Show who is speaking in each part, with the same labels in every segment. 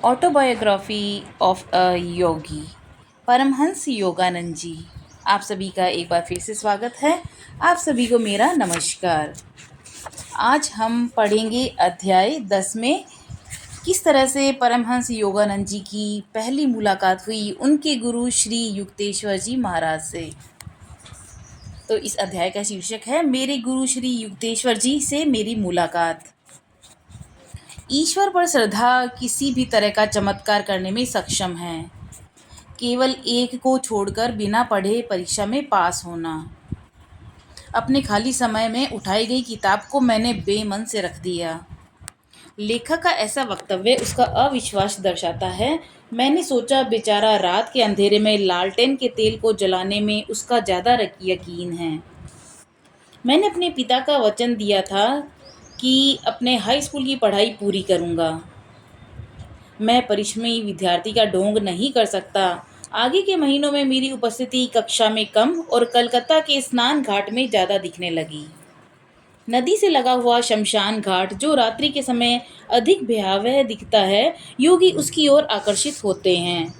Speaker 1: Autobiography of a योगी परमहंस योगानंद जी। आप सभी का एक बार फिर से स्वागत है। आप सभी को मेरा नमस्कार। आज हम पढ़ेंगे अध्याय 10 में किस तरह से परमहंस योगानंद जी की पहली मुलाकात हुई उनके गुरु श्री युक्तेश्वर जी महाराज से। तो इस अध्याय का शीर्षक है मेरे गुरु श्री युक्तेश्वर जी से मेरी मुलाकात। ईश्वर पर श्रद्धा किसी भी तरह का चमत्कार करने में सक्षम है। केवल एक को छोड़कर बिना पढ़े परीक्षा में पास होना। अपने खाली समय में उठाई गई किताब को मैंने बेमन से रख दिया। लेखक का ऐसा वक्तव्य उसका अविश्वास दर्शाता है। मैंने सोचा बेचारा रात के अंधेरे में लालटेन के तेल को जलाने में उसका ज़्यादा यकीन है। मैंने अपने पिता का वचन दिया था कि अपने हाई स्कूल की पढ़ाई पूरी करूंगा। मैं परिश्रमी विद्यार्थी का ढोंग नहीं कर सकता। आगे के महीनों में मेरी उपस्थिति कक्षा में कम और कलकत्ता के स्नान घाट में ज़्यादा दिखने लगी। नदी से लगा हुआ शमशान घाट जो रात्रि के समय अधिक भयावह दिखता है, योगी उसकी ओर आकर्षित होते हैं।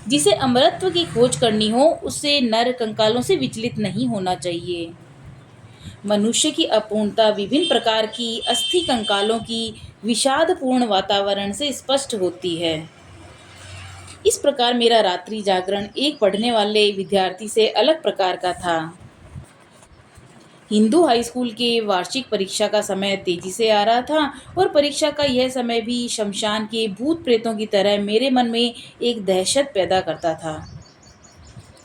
Speaker 1: जिसे अमरत्व की खोज करनी हो उसे नर कंकालों से विचलित नहीं होना चाहिए। मनुष्य की अपूर्णता विभिन्न प्रकार की अस्थि कंकालों की विषादपूर्ण वातावरण से स्पष्ट होती है। इस प्रकार मेरा रात्रि जागरण एक पढ़ने वाले विद्यार्थी से अलग प्रकार का था। हिंदू हाई स्कूल के वार्षिक परीक्षा का समय तेजी से आ रहा था और परीक्षा का यह समय भी शमशान के भूत प्रेतों की तरह मेरे मन में एक दहशत पैदा करता था।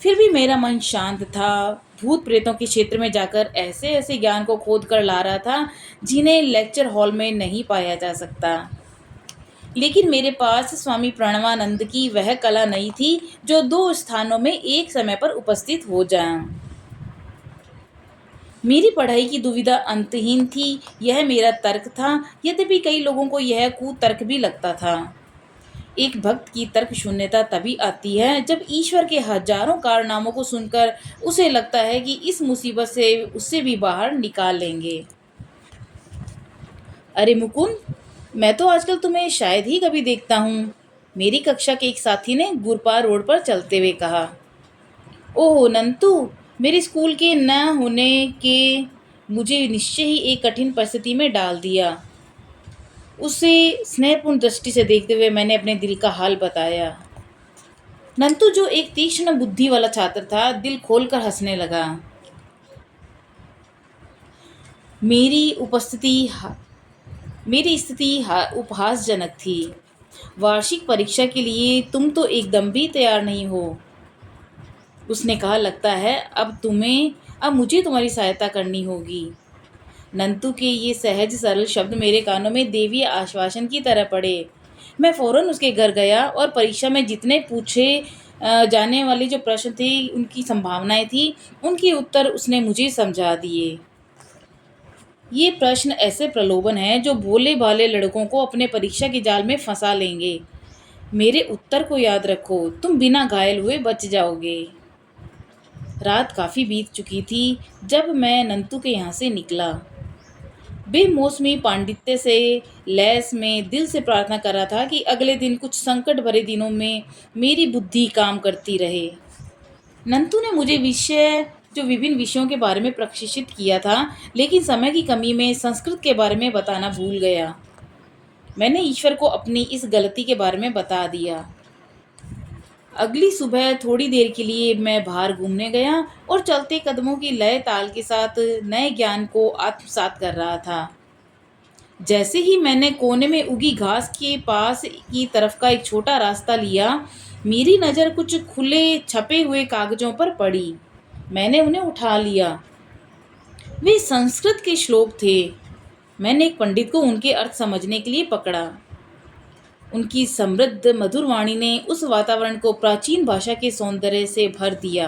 Speaker 1: फिर भी मेरा मन शांत था। भूत प्रेतों के क्षेत्र में जाकर ऐसे ऐसे ज्ञान को खोद कर ला रहा था जिन्हें लेक्चर हॉल में नहीं पाया जा सकता। लेकिन मेरे पास स्वामी प्रणवानंद की वह कला नहीं थी जो दो स्थानों में एक समय पर उपस्थित हो जाए। मेरी पढ़ाई की दुविधा अंतहीन थी, यह मेरा तर्क था। यद्यपि कई लोगों को यह कुतर्क भी लगता था। एक भक्त की तर्क शून्यता तभी आती है जब ईश्वर के हजारों कारनामों को सुनकर उसे लगता है कि इस मुसीबत से उससे भी बाहर निकाल लेंगे। अरे मुकुंद, मैं तो आजकल तुम्हें शायद ही कभी देखता हूँ, मेरी कक्षा के एक साथी ने गुरपार रोड पर चलते हुए कहा। ओह नंतु, मेरे स्कूल के न होने के मुझे निश्चय ही एक कठिन परिस्थिति में डाल दिया। उसे स्नेहपूर्ण दृष्टि से देखते हुए मैंने अपने दिल का हाल बताया। नंतु, जो एक तीक्ष्ण बुद्धि वाला छात्र था, दिल खोलकर हंसने लगा। मेरी स्थिति उपहासजनक थी। वार्षिक परीक्षा के लिए तुम तो एकदम भी तैयार नहीं हो, उसने कहा। लगता है अब मुझे तुम्हारी सहायता करनी होगी। नंतु के ये सहज सरल शब्द मेरे कानों में देवीय आश्वासन की तरह पड़े। मैं फौरन उसके घर गया और परीक्षा में जितने पूछे जाने वाले जो प्रश्न थे, उनकी संभावनाएं थी, उनके उत्तर उसने मुझे समझा दिए। ये प्रश्न ऐसे प्रलोभन हैं जो भोले भाले लड़कों को अपने परीक्षा के जाल में फंसा लेंगे। मेरे उत्तर को याद रखो, तुम बिना घायल हुए बच जाओगे। रात काफ़ी बीत चुकी थी जब मैं नंतु के यहाँ से निकला। बेमौसमी पांडित्य से लैस में दिल से प्रार्थना कर रहा था कि अगले दिन कुछ संकट भरे दिनों में मेरी बुद्धि काम करती रहे। नंतु ने मुझे विभिन्न विषयों के बारे में प्रशिक्षित किया था, लेकिन समय की कमी में संस्कृत के बारे में बताना भूल गया। मैंने ईश्वर को अपनी इस गलती के बारे में बता दिया। अगली सुबह थोड़ी देर के लिए मैं बाहर घूमने गया और चलते कदमों की लय ताल के साथ नए ज्ञान को आत्मसात कर रहा था। जैसे ही मैंने कोने में उगी घास के पास की तरफ का एक छोटा रास्ता लिया, मेरी नज़र कुछ खुले छपे हुए कागजों पर पड़ी। मैंने उन्हें उठा लिया। वे संस्कृत के श्लोक थे। मैंने एक पंडित को उनके अर्थ समझने के लिए पकड़ा। उनकी समृद्ध मधुर वाणी ने उस वातावरण को प्राचीन भाषा के सौंदर्य से भर दिया।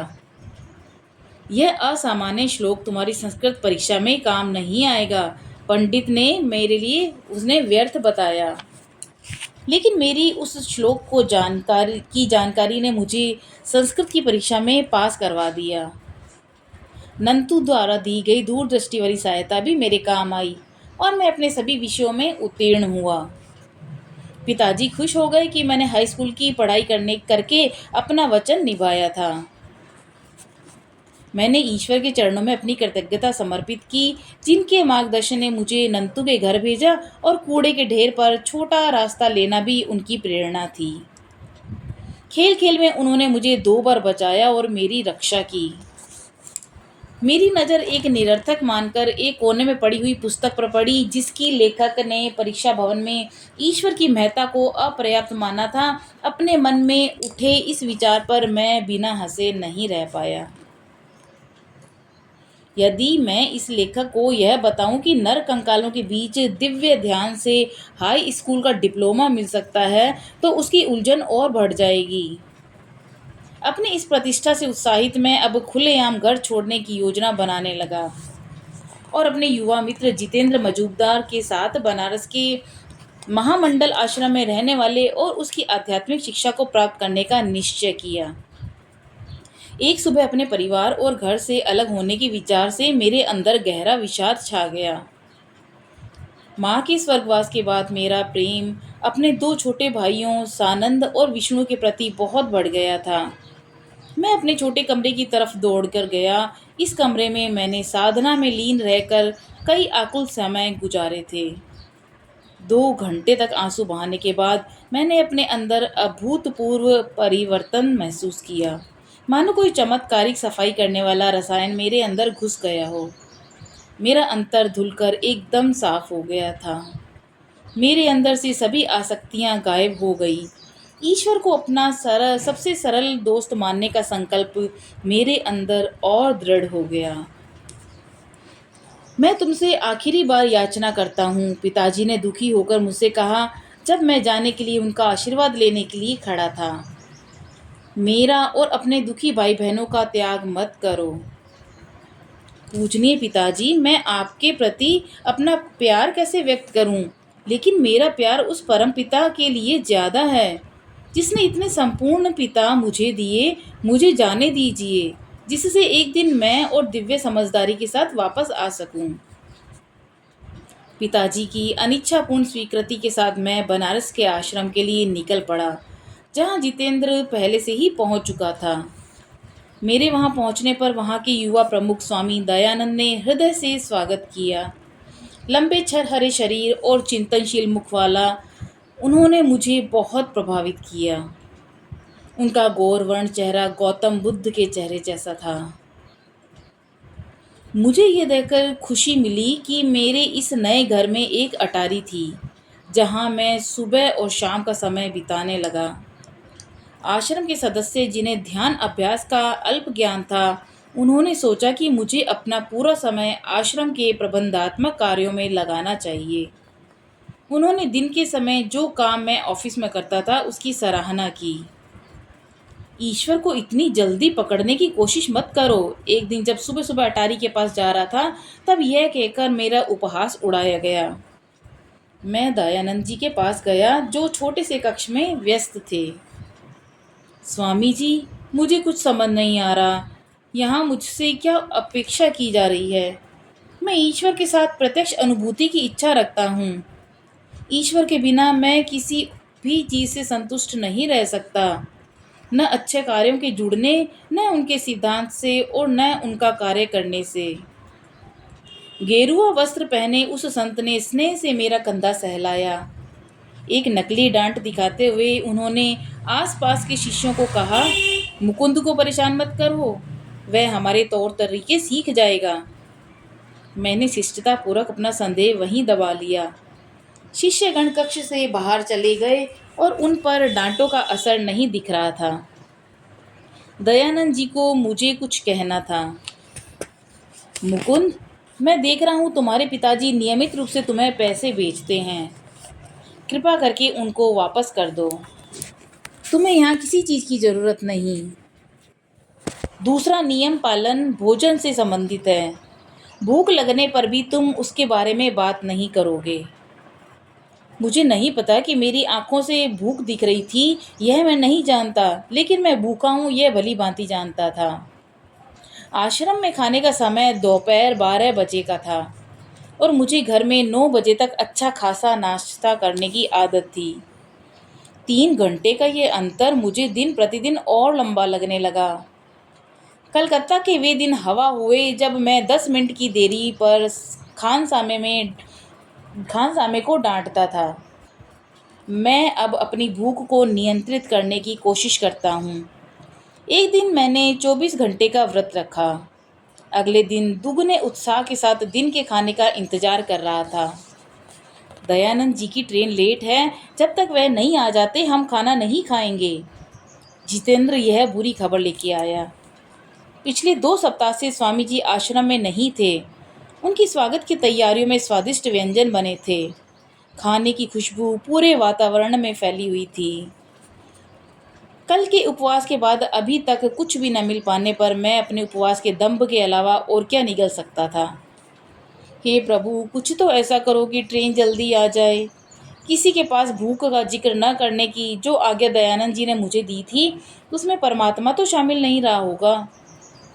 Speaker 1: यह असामान्य श्लोक तुम्हारी संस्कृत परीक्षा में काम नहीं आएगा, पंडित ने मेरे लिए उसने व्यर्थ बताया। लेकिन मेरी उस श्लोक को जानकारी ने मुझे संस्कृत की परीक्षा में पास करवा दिया। नंतु द्वारा दी गई दूरदृष्टि वाली सहायता भी मेरे काम आई और मैं अपने सभी विषयों में उत्तीर्ण हुआ। पिताजी खुश हो गए कि मैंने हाई स्कूल की पढ़ाई करने करके अपना वचन निभाया था। मैंने ईश्वर के चरणों में अपनी कृतज्ञता समर्पित की, जिनके मार्गदर्शन ने मुझे नंतू के घर भेजा और कूड़े के ढेर पर छोटा रास्ता लेना भी उनकी प्रेरणा थी। खेल खेल में उन्होंने मुझे 2 बार बचाया और मेरी रक्षा की। मेरी नज़र एक निरर्थक मानकर एक कोने में पड़ी हुई पुस्तक पर पड़ी, जिसकी लेखक ने परीक्षा भवन में ईश्वर की महत्ता को अपर्याप्त माना था। अपने मन में उठे इस विचार पर मैं बिना हंसे नहीं रह पाया। यदि मैं इस लेखक को यह बताऊं कि नर कंकालों के बीच दिव्य ध्यान से हाई स्कूल का डिप्लोमा मिल सकता है, तो उसकी उलझन और बढ़ जाएगी। अपनी इस प्रतिष्ठा से उत्साहित मैं अब खुलेआम घर छोड़ने की योजना बनाने लगा और अपने युवा मित्र जितेंद्र मजूमदार के साथ बनारस के महामंडल आश्रम में रहने वाले और उसकी आध्यात्मिक शिक्षा को प्राप्त करने का निश्चय किया। एक सुबह अपने परिवार और घर से अलग होने के विचार से मेरे अंदर गहरा विषाद छा गया। माँ के स्वर्गवास के बाद मेरा प्रेम अपने 2 छोटे भाइयों सानंद और विष्णु के प्रति बहुत बढ़ गया था। मैं अपने छोटे कमरे की तरफ दौड़कर गया। इस कमरे में मैंने साधना में लीन रहकर कई आकुल समय गुजारे थे। 2 घंटे तक आंसू बहाने के बाद मैंने अपने अंदर अभूतपूर्व परिवर्तन महसूस किया, मानो कोई चमत्कारिक सफाई करने वाला रसायन मेरे अंदर घुस गया हो। मेरा अंतर धुलकर एकदम साफ हो गया था। मेरे अंदर से सभी आसक्तियां गायब हो गई। ईश्वर को अपना सबसे सरल दोस्त मानने का संकल्प मेरे अंदर और दृढ़ हो गया। मैं तुमसे आखिरी बार याचना करता हूँ, पिताजी ने दुखी होकर मुझसे कहा, जब मैं जाने के लिए उनका आशीर्वाद लेने के लिए खड़ा था। मेरा और अपने दुखी भाई बहनों का त्याग मत करो। पूजनीय पिताजी, मैं आपके प्रति अपना प्यार कैसे व्यक्त करूं? लेकिन मेरा प्यार उस परम पिता के लिए ज़्यादा है, जिसने इतने संपूर्ण पिता मुझे दिए। मुझे जाने दीजिए, जिससे एक दिन मैं और दिव्य समझदारी के साथ वापस आ सकूं। पिताजी की अनिच्छापूर्ण स्वीकृति के साथ मैं बनारस के आश्रम के लिए निकल पड़ा, जहां जितेंद्र पहले से ही पहुंच चुका था। मेरे वहां पहुंचने पर वहां के युवा प्रमुख स्वामी दयानंद ने हृदय से स्वागत किया। लंबे हरे शरीर और चिंतनशील मुख वाला उन्होंने मुझे बहुत प्रभावित किया। उनका गौरवर्ण चेहरा गौतम बुद्ध के चेहरे जैसा था। मुझे ये देखकर खुशी मिली कि मेरे इस नए घर में एक अटारी थी, जहां मैं सुबह और शाम का समय बिताने लगा। आश्रम के सदस्य, जिन्हें ध्यान अभ्यास का अल्प ज्ञान था, उन्होंने सोचा कि मुझे अपना पूरा समय आश्रम के प्रबंधात्मक कार्यों में लगाना चाहिए। उन्होंने दिन के समय जो काम मैं ऑफिस में करता था उसकी सराहना की। ईश्वर को इतनी जल्दी पकड़ने की कोशिश मत करो। एक दिन जब सुबह सुबह अटारी के पास जा रहा था, तब यह कहकर मेरा उपहास उड़ाया गया। मैं दयानंद जी के पास गया, जो छोटे से कक्ष में व्यस्त थे। स्वामी जी, मुझे कुछ समझ नहीं आ रहा, यहाँ मुझसे क्या अपेक्षा की जा रही है। मैं ईश्वर के साथ प्रत्यक्ष अनुभूति की इच्छा रखता हूँ। ईश्वर के बिना मैं किसी भी चीज़ से संतुष्ट नहीं रह सकता, न अच्छे कार्यों के जुड़ने, न उनके सिद्धांत से और न उनका कार्य करने से। गेरुआ वस्त्र पहने उस संत ने स्नेह से मेरा कंधा सहलाया। एक नकली डांट दिखाते हुए उन्होंने आसपास के शिष्यों को कहा, मुकुंद को परेशान मत करो, वह हमारे तौर तरीके सीख जाएगा। मैंने शिष्टतापूर्वक अपना संदेह वहीं दबा लिया। शिष्यगण कक्ष से बाहर चले गए और उन पर डांटों का असर नहीं दिख रहा था। दयानंद जी को मुझे कुछ कहना था। मुकुंद, मैं देख रहा हूँ तुम्हारे पिताजी नियमित रूप से तुम्हें पैसे भेजते हैं। कृपा करके उनको वापस कर दो। तुम्हें यहाँ किसी चीज़ की ज़रूरत नहीं। दूसरा नियम पालन भोजन से संबंधित है। भूख लगने पर भी तुम उसके बारे में बात नहीं करोगे। मुझे नहीं पता कि मेरी आंखों से भूख दिख रही थी, यह मैं नहीं जानता, लेकिन मैं भूखा हूँ यह भली भांति जानता था। आश्रम में खाने का समय दोपहर 12 बजे का था और मुझे घर में 9 बजे तक अच्छा खासा नाश्ता करने की आदत थी। 3 घंटे का ये अंतर मुझे दिन प्रतिदिन और लंबा लगने लगा। कलकत्ता के वे दिन हवा हुए जब मैं 10 मिनट की देरी पर खानसामे को डांटता था। मैं अब अपनी भूख को नियंत्रित करने की कोशिश करता हूँ। एक दिन मैंने 24 घंटे का व्रत रखा। अगले दिन दुगने उत्साह के साथ दिन के खाने का इंतजार कर रहा था। दयानंद जी की ट्रेन लेट है, जब तक वह नहीं आ जाते हम खाना नहीं खाएंगे। जितेंद्र यह बुरी खबर लेके आया। पिछले 2 सप्ताह से स्वामी जी आश्रम में नहीं थे। उनकी स्वागत की तैयारियों में स्वादिष्ट व्यंजन बने थे। खाने की खुशबू पूरे वातावरण में फैली हुई थी। कल के उपवास के बाद अभी तक कुछ भी न मिल पाने पर मैं अपने उपवास के दंभ के अलावा और क्या निगल सकता था। हे प्रभु, कुछ तो ऐसा करो कि ट्रेन जल्दी आ जाए। किसी के पास भूख का जिक्र न करने की जो आज्ञा दयानंद जी ने मुझे दी थी, उसमें परमात्मा तो शामिल नहीं रहा होगा,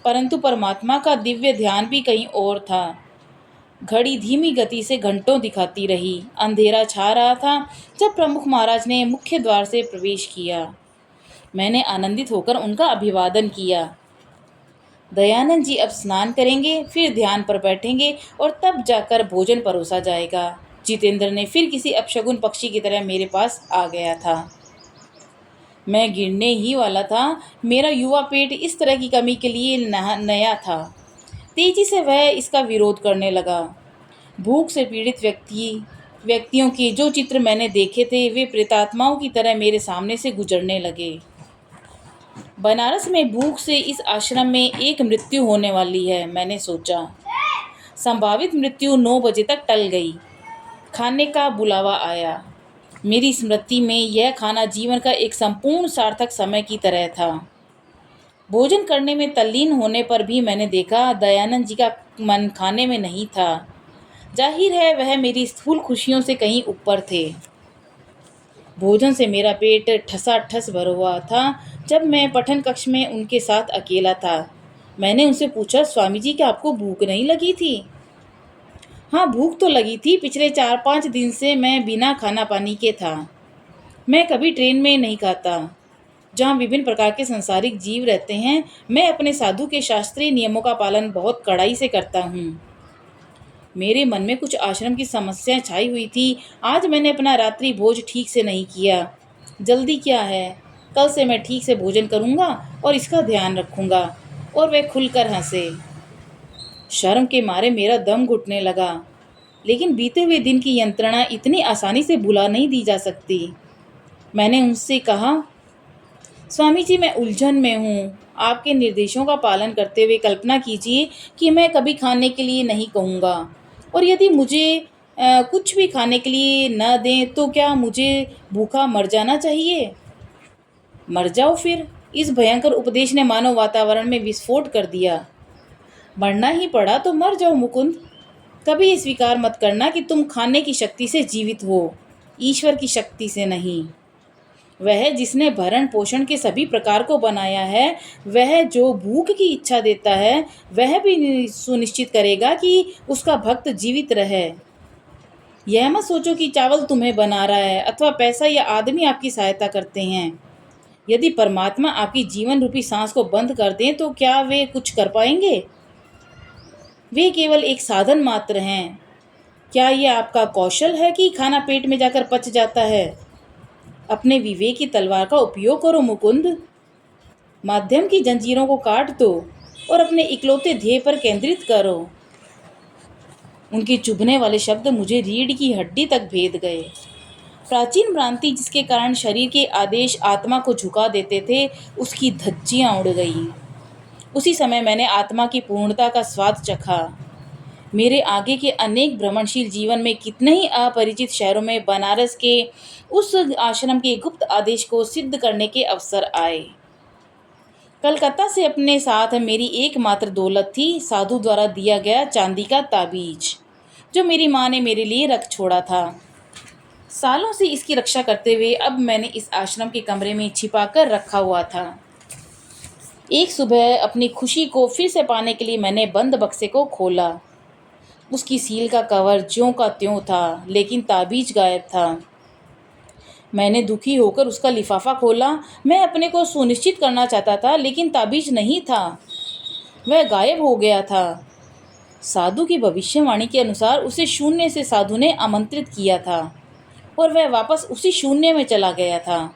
Speaker 1: परंतु परमात्मा का दिव्य ध्यान भी कहीं और था। घड़ी धीमी गति से घंटों दिखाती रही। अंधेरा छा रहा था जब प्रमुख महाराज ने मुख्य द्वार से प्रवेश किया। मैंने आनंदित होकर उनका अभिवादन किया। दयानंद जी अब स्नान करेंगे, फिर ध्यान पर बैठेंगे और तब जाकर भोजन परोसा जाएगा। जितेंद्र ने फिर किसी अपशगुन पक्षी की तरह मेरे पास आ गया था। मैं गिरने ही वाला था। मेरा युवा पेट इस तरह की कमी के लिए नया था। तेजी से वह इसका विरोध करने लगा। भूख से पीड़ित व्यक्तियों के जो चित्र मैंने देखे थे वे प्रेतात्माओं की तरह मेरे सामने से गुजरने लगे। बनारस में भूख से इस आश्रम में एक मृत्यु होने वाली है, मैंने सोचा। संभावित मृत्यु 9 बजे तक टल गई। खाने का बुलावा आया। मेरी स्मृति में यह खाना जीवन का एक संपूर्ण सार्थक समय की तरह था। भोजन करने में तल्लीन होने पर भी मैंने देखा दयानंद जी का मन खाने में नहीं था। जाहिर है वह मेरी स्थूल खुशियों से कहीं ऊपर थे। भोजन से मेरा पेट ठसाठस भरा हुआ था। जब मैं पठन कक्ष में उनके साथ अकेला था, मैंने उनसे पूछा, स्वामी जी क्या आपको भूख नहीं लगी थी? हाँ, भूख तो लगी थी। पिछले 4-5 दिन से मैं बिना खाना पानी के था। मैं कभी ट्रेन में नहीं खाता। जहाँ विभिन्न प्रकार के सांसारिक जीव रहते हैं, मैं अपने साधु के शास्त्रीय नियमों का पालन बहुत कड़ाई से करता हूँ। मेरे मन में कुछ आश्रम की समस्याएं छाई हुई थी। आज मैंने अपना रात्रि भोज ठीक से नहीं किया। जल्दी क्या है, कल से मैं ठीक से भोजन करूँगा और इसका ध्यान रखूँगा। और वह खुलकर हंसे। शर्म के मारे मेरा दम घुटने लगा। लेकिन बीते हुए दिन की यंत्रणा इतनी आसानी से भुला नहीं दी जा सकती। मैंने उनसे कहा, स्वामी जी मैं उलझन में हूँ। आपके निर्देशों का पालन करते हुए कल्पना कीजिए कि मैं कभी खाने के लिए नहीं कहूँगा, और यदि मुझे कुछ भी खाने के लिए न दें तो क्या मुझे भूखा मर जाना चाहिए? मर जाओ फिर। इस भयंकर उपदेश ने मानव वातावरण में विस्फोट कर दिया। मरना ही पड़ा तो मर जाओ मुकुंद। कभी ये स्वीकार मत करना कि तुम खाने की शक्ति से जीवित हो, ईश्वर की शक्ति से नहीं। वह जिसने भरण पोषण के सभी प्रकार को बनाया है, वह जो भूख की इच्छा देता है, वह भी सुनिश्चित करेगा कि उसका भक्त जीवित रहे। यह मत सोचो कि चावल तुम्हें बना रहा है अथवा पैसा या आदमी आपकी सहायता करते हैं। यदि परमात्मा आपकी जीवन रूपी सांस को बंद कर दें तो क्या वे कुछ कर पाएंगे? वे केवल एक साधन मात्र हैं। क्या यह आपका कौशल है कि खाना पेट में जाकर पच जाता है? अपने विवेक की तलवार का उपयोग करो मुकुंद। माध्यम की जंजीरों को काट दो और अपने इकलौते ध्येय पर केंद्रित करो। उनके चुभने वाले शब्द मुझे रीढ़ की हड्डी तक भेद गए। प्राचीन भ्रांति जिसके कारण शरीर के आदेश आत्मा को झुका देते थे, उसकी धज्जियां उड़ गई। उसी समय मैंने आत्मा की पूर्णता का स्वाद चखा। मेरे आगे के अनेक भ्रमणशील जीवन में कितने ही अपरिचित शहरों में बनारस के उस आश्रम के गुप्त आदेश को सिद्ध करने के अवसर आए। कलकत्ता से अपने साथ मेरी एकमात्र दौलत थी साधु द्वारा दिया गया चांदी का ताबीज, जो मेरी माँ ने मेरे लिए रख छोड़ा था। सालों से इसकी रक्षा करते हुए अब मैंने इस आश्रम के कमरे में छिपा कर रखा हुआ था। एक सुबह अपनी खुशी को फिर से पाने के लिए मैंने बंद बक्से को खोला। उसकी सील का कवर ज्यों का त्यों था, लेकिन ताबीज गायब था। मैंने दुखी होकर उसका लिफाफा खोला। मैं अपने को सुनिश्चित करना चाहता था, लेकिन ताबीज नहीं था, वह गायब हो गया था। साधु की भविष्यवाणी के अनुसार उसे शून्य से साधु ने आमंत्रित किया था और वह वापस उसी शून्य में चला गया था।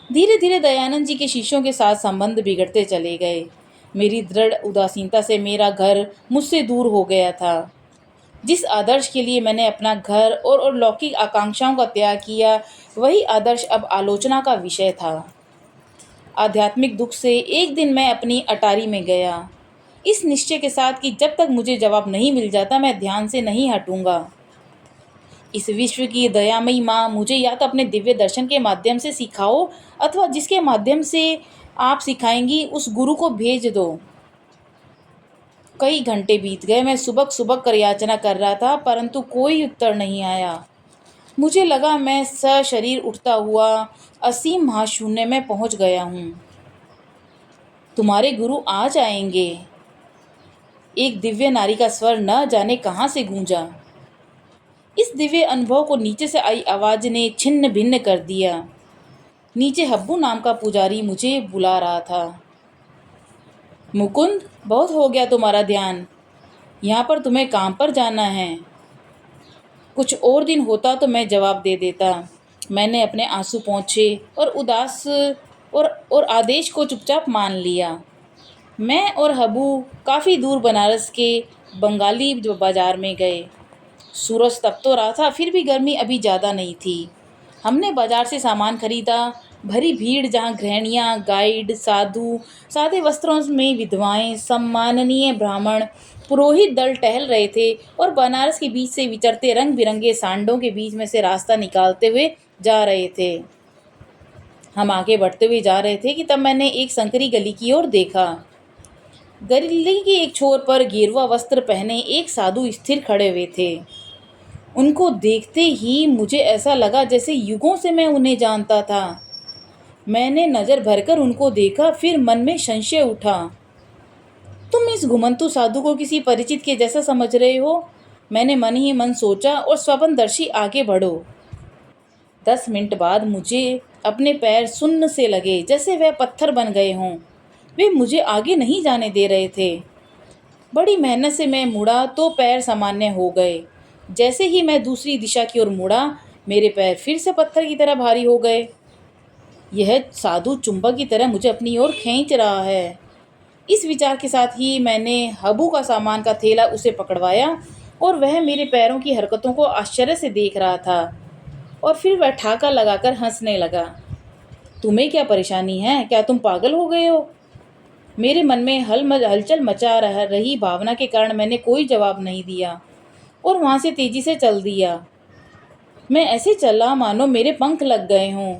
Speaker 1: धीरे धीरे दयानंद जी के शिष्यों के साथ संबंध बिगड़ते चले गए। मेरी दृढ़ उदासीनता से मेरा घर मुझसे दूर हो गया था। जिस आदर्श के लिए मैंने अपना घर और लौकिक आकांक्षाओं का त्याग किया, वही आदर्श अब आलोचना का विषय था। आध्यात्मिक दुख से एक दिन मैं अपनी अटारी में गया, इस निश्चय के साथ कि जब तक मुझे जवाब नहीं मिल जाता मैं ध्यान से नहीं हटूंगा। इस विश्व की दयामयी माँ मुझे या तो अपने दिव्य दर्शन के माध्यम से सिखाओ, अथवा जिसके माध्यम से आप सिखाएंगी उस गुरु को भेज दो। कई घंटे बीत गए। मैं सुबह सुबह कर याचना कर रहा था, परंतु कोई उत्तर नहीं आया। मुझे लगा मैं सशरीर उठता हुआ असीम महाशून्य में पहुंच गया हूँ। तुम्हारे गुरु आ जाएंगे, एक दिव्य नारी का स्वर न जाने कहाँ से गूंजा। इस दिव्य अनुभव को नीचे से आई आवाज ने छिन्न भिन्न कर दिया। नीचे हब्बू नाम का पुजारी मुझे बुला रहा था। मुकुंद, बहुत हो गया तुम्हारा ध्यान, यहाँ पर तुम्हें काम पर जाना है। कुछ और दिन होता तो मैं जवाब दे देता। मैंने अपने आंसू पोंछे और उदास और आदेश को चुपचाप मान लिया। मैं और हब्बू काफ़ी दूर बनारस के बंगाली बाजार में गए। सूरज तप तो रहा था, फिर भी गर्मी अभी ज़्यादा नहीं थी। हमने बाजार से सामान खरीदा। भरी भीड़ जहाँ गृहिणियाँ, गाइड, साधु, सादे वस्त्रों में विधवाएं, सम्माननीय ब्राह्मण, पुरोहित दल टहल रहे थे और बनारस के बीच से विचरते रंग बिरंगे सांडों के बीच में से रास्ता निकालते हुए जा रहे थे। हम आगे बढ़ते हुए जा रहे थे कि तब मैंने एक संकरी गली की ओर देखा। गली के एक छोर पर गेरुआ वस्त्र पहने एक साधु स्थिर खड़े हुए थे। उनको देखते ही मुझे ऐसा लगा जैसे युगों से मैं उन्हें जानता था। मैंने नज़र भरकर उनको देखा, फिर मन में संशय उठा। तुम इस घुमंतु साधु को किसी परिचित के जैसा समझ रहे हो? मैंने मन ही मन सोचा और स्वप्नदर्शी आगे बढ़ो। 10 मिनट बाद मुझे अपने पैर सुन्न से लगे, जैसे वह पत्थर बन गए हों। वे मुझे आगे नहीं जाने दे रहे थे। बड़ी मेहनत से मैं मुड़ा तो पैर सामान्य हो गए। जैसे ही मैं दूसरी दिशा की ओर मुड़ा, मेरे पैर फिर से पत्थर की तरह भारी हो गए। यह साधु चुंबक की तरह मुझे अपनी ओर खींच रहा है। इस विचार के साथ ही मैंने हब्बू का सामान का थैला उसे पकड़वाया और वह मेरे पैरों की हरकतों को आश्चर्य से देख रहा था। और फिर वह ठाका लगाकर हंसने लगा। तुम्हें क्या परेशानी है? क्या तुम पागल हो गए हो? मेरे मन में हलचल मचा रही भावना के कारण मैंने कोई जवाब नहीं दिया और वहाँ से तेजी से चल दिया। मैं ऐसे चला मानो मेरे पंख लग गए हों।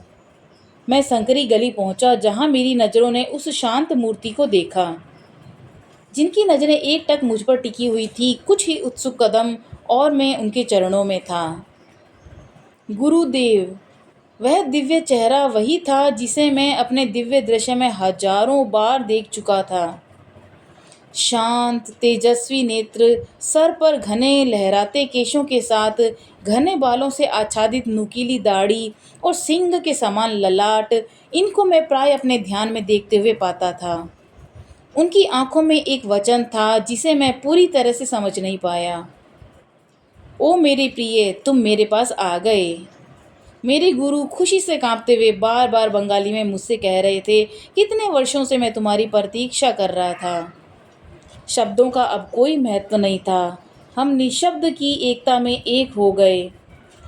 Speaker 1: मैं संकरी गली पहुंचा, जहां मेरी नज़रों ने उस शांत मूर्ति को देखा, जिनकी नज़रें एकटक मुझ पर टिकी हुई थी। कुछ ही उत्सुक कदम और मैं उनके चरणों में था। गुरुदेव, वह दिव्य चेहरा वही था जिसे मैं अपने दिव्य दृश्य में हजारों बार देख चुका था। शांत तेजस्वी नेत्र, सर पर घने लहराते केशों के साथ घने बालों से आच्छादित नुकीली दाढ़ी और सिंह के समान ललाट, इनको मैं प्राय अपने ध्यान में देखते हुए पाता था। उनकी आंखों में एक वचन था जिसे मैं पूरी तरह से समझ नहीं पाया। ओ मेरे प्रिय, तुम मेरे पास आ गए। मेरे गुरु खुशी से कांपते हुए बार बार बंगाली में मुझसे कह रहे थे, कितने वर्षों से मैं तुम्हारी प्रतीक्षा कर रहा था। शब्दों का अब कोई महत्व नहीं था। हम निशब्द की एकता में एक हो गए।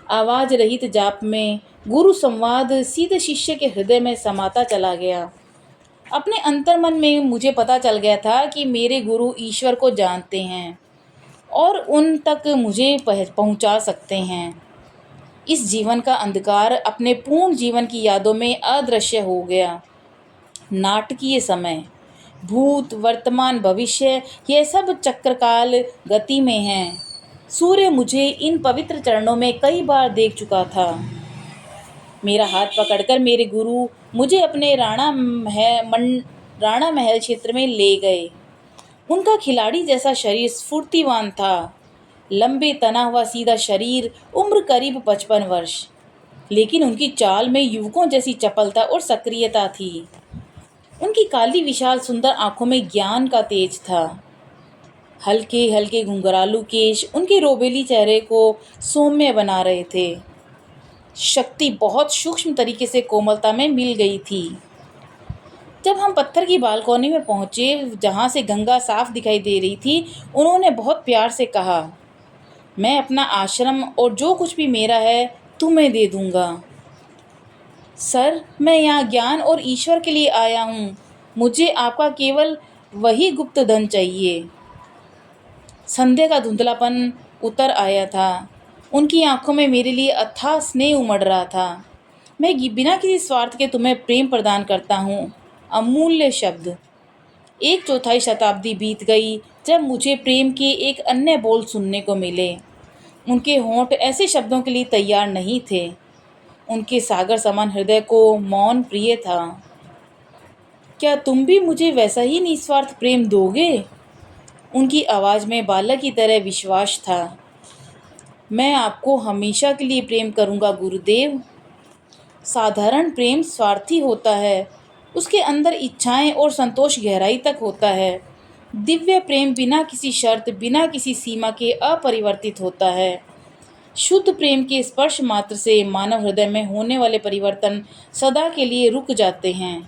Speaker 1: आवाज रहित जाप में गुरु संवाद सीधे शिष्य के हृदय में समाता चला गया। अपने अंतर्मन में मुझे पता चल गया था कि मेरे गुरु ईश्वर को जानते हैं और उन तक मुझे पहुंचा सकते हैं। इस जीवन का अंधकार अपने पूर्ण जीवन की यादों में अदृश्य हो गया। नाटकीय समय, भूत, वर्तमान, भविष्य, यह सब चक्रकाल गति में है। सूर्य मुझे इन पवित्र चरणों में कई बार देख चुका था। मेरा हाथ पकड़कर मेरे गुरु मुझे अपने राणा महल क्षेत्र में ले गए। उनका खिलाड़ी जैसा शरीर स्फूर्तिवान था। लंबे तना हुआ सीधा शरीर, उम्र करीब 55 वर्ष। लेकिन उनकी चाल में युवकों जैसी चपलता और सक्रियता थी। उनकी काली विशाल सुंदर आंखों में ज्ञान का तेज था। हल्के हल्के घुंघरालू केश उनके रोबेली चेहरे को सौम्य बना रहे थे। शक्ति बहुत सूक्ष्म तरीके से कोमलता में मिल गई थी। जब हम पत्थर की बालकनी में पहुंचे जहां से गंगा साफ दिखाई दे रही थी, उन्होंने बहुत प्यार से कहा, मैं अपना आश्रम और जो कुछ भी मेरा है तुम्हें दे दूंगा। सर, मैं यहाँ ज्ञान और ईश्वर के लिए आया हूँ। मुझे आपका केवल वही गुप्त धन चाहिए। संध्या का धुंधलापन उतर आया था। उनकी आंखों में मेरे लिए अथाह स्नेह उमड़ रहा था। मैं बिना किसी स्वार्थ के तुम्हें प्रेम प्रदान करता हूँ। अमूल्य शब्द। 1/4 शताब्दी बीत गई जब मुझे प्रेम के एक अन्य बोल सुनने को मिले। उनके होंठ ऐसे शब्दों के लिए तैयार नहीं थे। उनके सागर समान हृदय को मौन प्रिय था। क्या तुम भी मुझे वैसा ही निस्वार्थ प्रेम दोगे? उनकी आवाज़ में बालक की तरह विश्वास था। मैं आपको हमेशा के लिए प्रेम करूंगा गुरुदेव। साधारण प्रेम स्वार्थी होता है। उसके अंदर इच्छाएं और संतोष गहराई तक होता है। दिव्य प्रेम बिना किसी शर्त, बिना किसी सीमा के अपरिवर्तित होता है। शुद्ध प्रेम के स्पर्श मात्र से मानव हृदय में होने वाले परिवर्तन सदा के लिए रुक जाते हैं।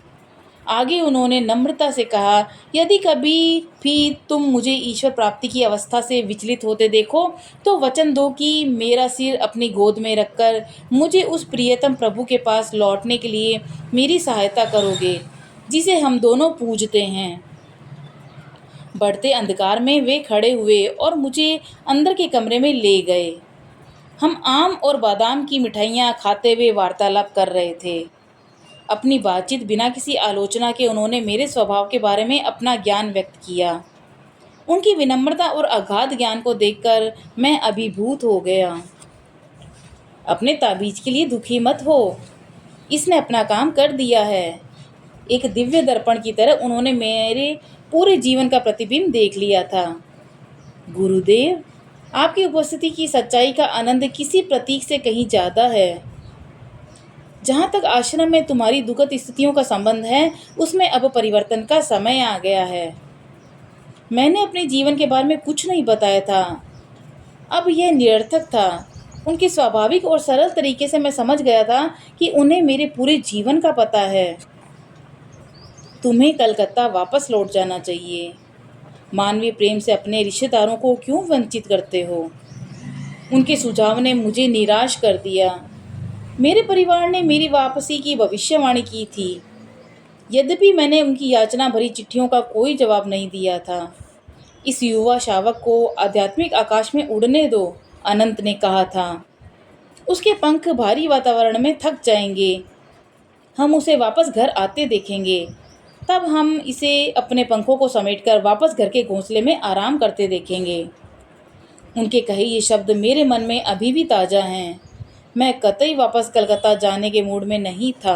Speaker 1: आगे उन्होंने नम्रता से कहा, यदि कभी भी तुम मुझे ईश्वर प्राप्ति की अवस्था से विचलित होते देखो तो वचन दो कि मेरा सिर अपनी गोद में रखकर मुझे उस प्रियतम प्रभु के पास लौटने के लिए मेरी सहायता करोगे जिसे हम दोनों पूजते हैं। बढ़ते अंधकार में वे खड़े हुए और मुझे अंदर के कमरे में ले गए। हम आम और बादाम की मिठाइयाँ खाते हुए वार्तालाप कर रहे थे। अपनी बातचीत बिना किसी आलोचना के उन्होंने मेरे स्वभाव के बारे में अपना ज्ञान व्यक्त किया। उनकी विनम्रता और अगाध ज्ञान को देखकर मैं अभिभूत हो गया। अपने ताबीज के लिए दुखी मत हो, इसने अपना काम कर दिया है। एक दिव्य दर्पण की तरह उन्होंने मेरे पूरे जीवन का प्रतिबिंब देख लिया था। गुरुदेव, आपकी उपस्थिति की सच्चाई का आनंद किसी प्रतीक से कहीं ज़्यादा है। जहाँ तक आश्रम में तुम्हारी दुखद स्थितियों का संबंध है, उसमें अब परिवर्तन का समय आ गया है। मैंने अपने जीवन के बारे में कुछ नहीं बताया था। अब यह निरर्थक था। उनके स्वाभाविक और सरल तरीके से मैं समझ गया था कि उन्हें मेरे पूरे जीवन का पता है। तुम्हें कलकत्ता वापस लौट जाना चाहिए। मानवीय प्रेम से अपने रिश्तेदारों को क्यों वंचित करते हो? उनके सुझाव ने मुझे निराश कर दिया। मेरे परिवार ने मेरी वापसी की भविष्यवाणी की थी। यद्यपि मैंने उनकी याचना भरी चिट्ठियों का कोई जवाब नहीं दिया था। इस युवा शावक को आध्यात्मिक आकाश में उड़ने दो, अनंत ने कहा था। उसके पंख भारी वातावरण में थक जाएंगे। हम उसे वापस घर आते देखेंगे। तब हम इसे अपने पंखों को समेटकर वापस घर के घोंसले में आराम करते देखेंगे। उनके कहे ये शब्द मेरे मन में अभी भी ताज़ा हैं। मैं कतई वापस कलकत्ता जाने के मूड में नहीं था।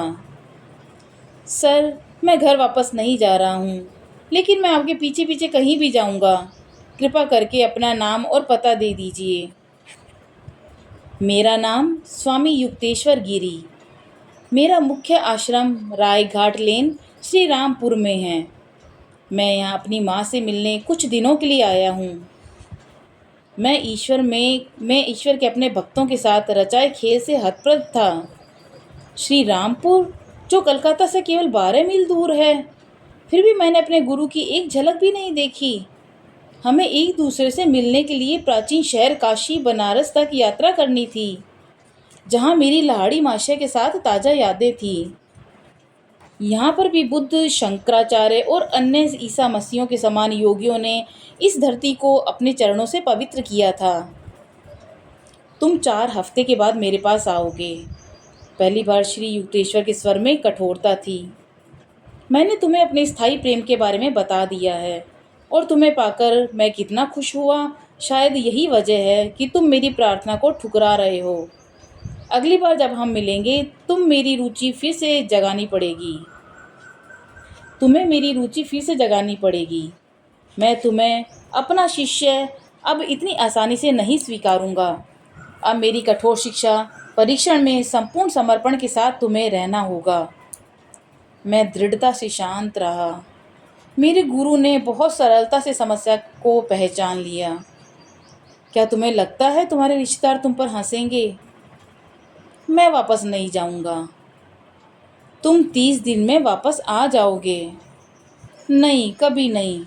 Speaker 1: सर, मैं घर वापस नहीं जा रहा हूँ, लेकिन मैं आपके पीछे पीछे कहीं भी जाऊँगा। कृपा करके अपना नाम और पता दे दीजिए। मेरा नाम स्वामी युक्तेश्वर गिरी। मेरा मुख्य आश्रम रायघाट लेन, श्री रामपुर में है। मैं यहाँ अपनी माँ से मिलने कुछ दिनों के लिए आया हूँ। मैं ईश्वर के अपने भक्तों के साथ रचाए खेल से हतप्रभ था। श्री रामपुर, जो कलकत्ता से केवल 12 मील दूर है। फिर भी मैंने अपने गुरु की एक झलक भी नहीं देखी। हमें एक दूसरे से मिलने के लिए प्राचीन शहर काशी बनारस तक यात्रा करनी थी, जहाँ मेरी लाड़ी माशय के साथ ताज़ा यादें थी। यहाँ पर भी बुद्ध, शंकराचार्य और अन्य ईसा मसीहों के समान योगियों ने इस धरती को अपने चरणों से पवित्र किया था। तुम 4 हफ्ते के बाद मेरे पास आओगे। पहली बार श्री युक्तेश्वर के स्वर में कठोरता थी। मैंने तुम्हें अपने स्थायी प्रेम के बारे में बता दिया है और तुम्हें पाकर मैं कितना खुश हुआ। शायद यही वजह है कि तुम मेरी प्रार्थना को ठुकरा रहे हो। अगली बार जब हम मिलेंगे तुम्हें मेरी रुचि फिर से जगानी पड़ेगी। मैं तुम्हें अपना शिष्य अब इतनी आसानी से नहीं स्वीकारूंगा। अब मेरी कठोर शिक्षा परीक्षण में संपूर्ण समर्पण के साथ तुम्हें रहना होगा। मैं दृढ़ता से शांत रहा। मेरे गुरु ने बहुत सरलता से समस्या को पहचान लिया। क्या तुम्हें लगता है तुम्हारे रिश्तेदार तुम पर हंसेंगे? मैं वापस नहीं जाऊंगा। तुम 30 दिन में वापस आ जाओगे? नहीं, कभी नहीं।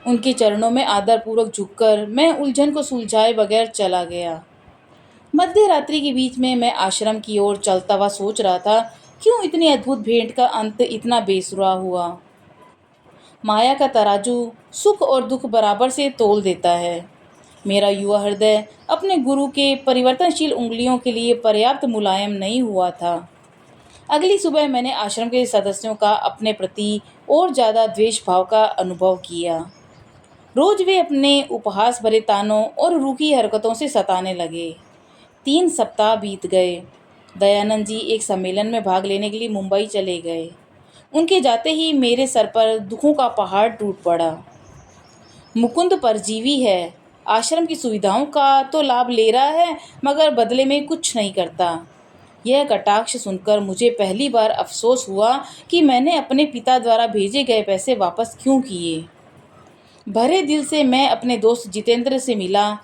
Speaker 1: उनके चरणों में आदरपूर्वक झुककर मैं उलझन को सुलझाए बगैर चला गया। मध्य रात्रि के बीच में मैं आश्रम की ओर चलता हुआ सोच रहा था, क्यों इतनी अद्भुत भेंट का अंत इतना बेसुरा हुआ। माया का तराजू सुख और दुख बराबर से तोल देता है। मेरा युवा हृदय अपने गुरु के परिवर्तनशील उंगलियों के लिए पर्याप्त मुलायम नहीं हुआ था। अगली सुबह मैंने आश्रम के सदस्यों का अपने प्रति और ज़्यादा द्वेष भाव का अनुभव किया। रोज वे अपने उपहास भरे तानों और रूखी हरकतों से सताने लगे। 3 सप्ताह बीत गए। दयानंद जी एक सम्मेलन में भाग लेने के लिए मुंबई चले गए। उनके जाते ही मेरे सर पर दुखों का पहाड़ टूट पड़ा। मुकुंद परजीवी है, आश्रम की सुविधाओं का तो लाभ ले रहा है मगर बदले में कुछ नहीं करता। यह कटाक्ष सुनकर मुझे पहली बार अफसोस हुआ कि मैंने अपने पिता द्वारा भेजे गए पैसे वापस क्यों किए। भरे दिल से मैं अपने दोस्त जितेंद्र से मिला।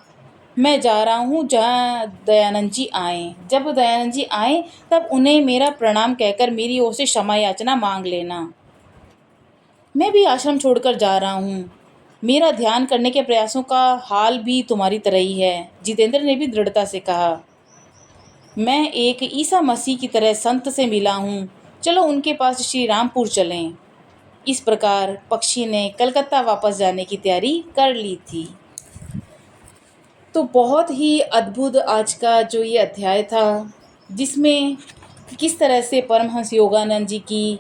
Speaker 1: मैं जा रहा हूँ जहाँ दयानंद जी आए। जब दयानंद जी आए तब उन्हें मेरा प्रणाम कहकर मेरी ओर से क्षमा याचना मांग लेना। मैं भी आश्रम छोड़कर जा रहा हूँ। मेरा ध्यान करने के प्रयासों का हाल भी तुम्हारी तरह ही है, जितेंद्र ने भी दृढ़ता से कहा। मैं एक ईसा मसीह की तरह संत से मिला हूँ, चलो उनके पास श्री रामपुर चलें। इस प्रकार पक्षी ने कलकत्ता वापस जाने की तैयारी कर ली थी। तो बहुत ही अद्भुत आज का जो ये अध्याय था, जिसमें किस तरह से परमहंस योगानंद जी की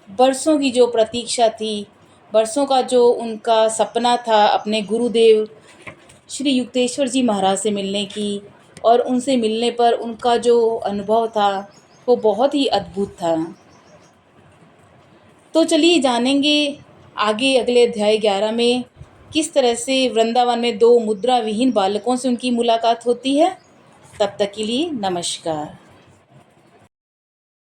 Speaker 1: बरसों की जो प्रतीक्षा थी, बरसों का जो उनका सपना था अपने गुरुदेव श्री युक्तेश्वर जी महाराज से मिलने की, और उनसे मिलने पर उनका जो अनुभव था वो बहुत ही अद्भुत था। तो चलिए जानेंगे आगे अगले अध्याय 11 में किस तरह से वृंदावन में 2 मुद्रा विहीन बालकों से उनकी मुलाकात होती है। तब तक के लिए नमस्कार।